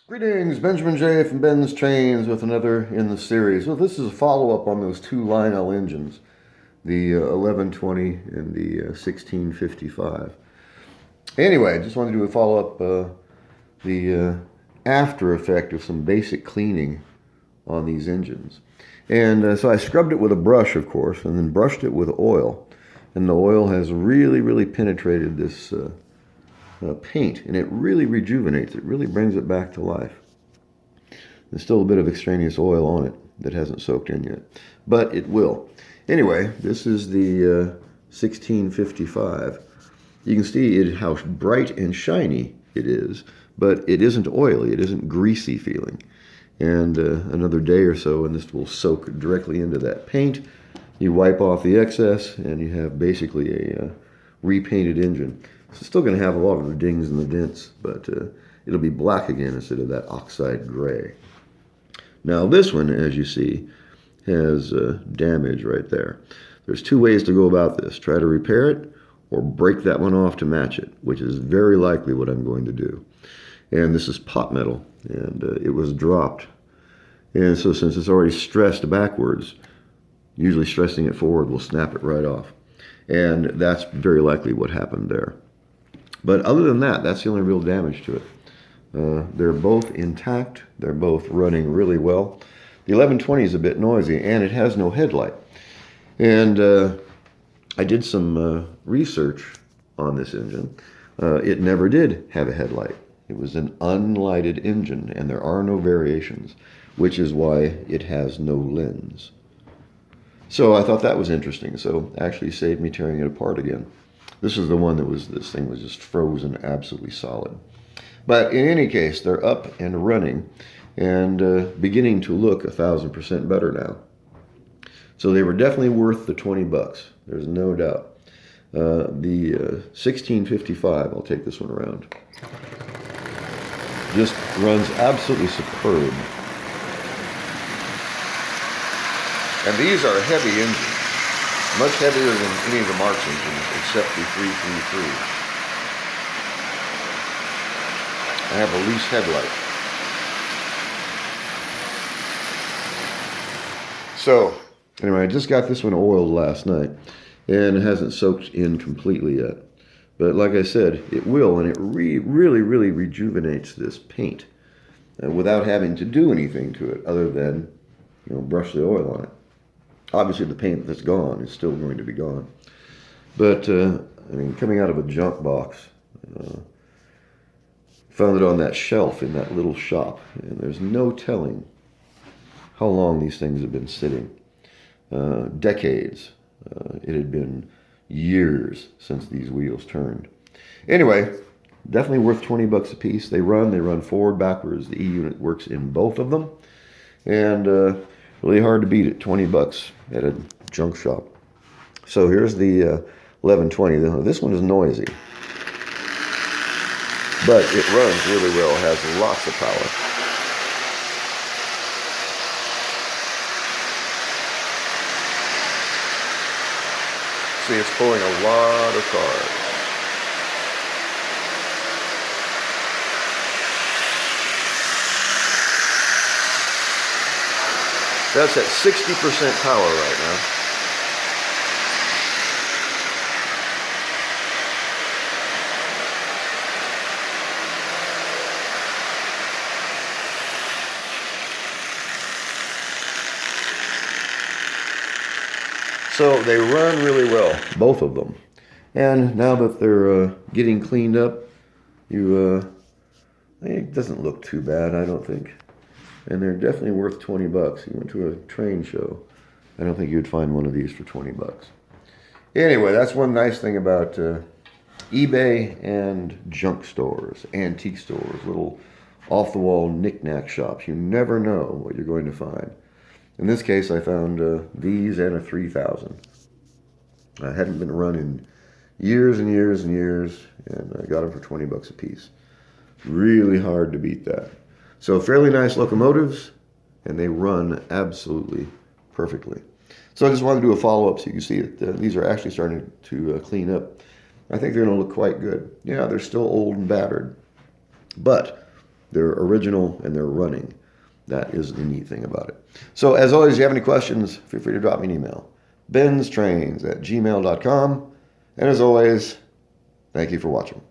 Greetings, Benjamin J. from Ben's Trains with another in the series. Well, this is a follow-up on those two Lionel engines, the 1120 and the 1655. Anyway, I just wanted to do a follow-up, the after effect of some basic cleaning on these engines. And so I scrubbed it with a brush, of course, and then brushed it with oil. And the oil has really penetrated this paint, and it really rejuvenates it, really brings it back to life. There's still a bit of extraneous oil on it that hasn't soaked in yet, but it will. Anyway, this is the 1655. You can see how bright and shiny it is, but it isn't oily, it isn't greasy feeling. And another day or so, and this will soak directly into that paint. You wipe off the excess, and you have basically a repainted engine. It's still going to have a lot of the dings and the dents, but it'll be black again instead of that oxide gray. Now this one, as you see, has damage right there. There's two ways to go about this. Try to repair it or break that one off to match it, which is very likely what I'm going to do. And this is pot metal, and it was dropped. And so since it's already stressed backwards, usually stressing it forward will snap it right off. And that's very likely what happened there. But other than that, that's the only real damage to it. They're both intact. They're both running really well. The 1120 is a bit noisy, and it has no headlight. And I did some research on this engine. It never did have a headlight. It was an unlighted engine, and there are no variations, which is why it has no lens. So I thought that was interesting. So it actually saved me tearing it apart again. This is the one this thing was just frozen absolutely solid. But in any case, they're up and running and beginning to look 1,000% better now. So they were definitely worth the 20 bucks. There's no doubt. The 1655, I'll take this one around, just runs absolutely superb. And these are heavy engines. Much heavier than any of the Marx engines, except the 333. I have a loose headlight. So, anyway, I just got this one oiled last night, and it hasn't soaked in completely yet. But like I said, it will, and it really rejuvenates this paint without having to do anything to it other than, brush the oil on it. Obviously, the paint that's gone is still going to be gone. But, coming out of a junk box, found it on that shelf in that little shop. And there's no telling how long these things have been sitting. Decades. It had been years since these wheels turned. Anyway, definitely worth 20 bucks a piece. They run forward, backwards. The E-unit works in both of them. And really hard to beat at 20 bucks at a junk shop. So here's the 1120. This one is noisy, but it runs really well. It has lots of power. See, it's pulling a lot of cars. That's at 60% power right now. So they run really well, both of them. And now that they're getting cleaned up, it doesn't look too bad, I don't think. And they're definitely worth 20 bucks. You went to a train show, I don't think you'd find one of these for 20 bucks. Anyway, that's one nice thing about eBay and junk stores, antique stores, little off-the-wall knick-knack shops. You never know what you're going to find. In this case, I found these and a 3000. I hadn't been run in years and years, and I got them for 20 bucks a piece. Really hard to beat that. So fairly nice locomotives, and they run absolutely perfectly. So I just wanted to do a follow-up so you can see that these are actually starting to clean up. I think they're going to look quite good. Yeah, they're still old and battered, but They're original and they're running. That is the neat thing about it. So as always, if you have any questions, feel free to drop me an email. BENZTRAINZ@gmail.com. And as always, thank you for watching.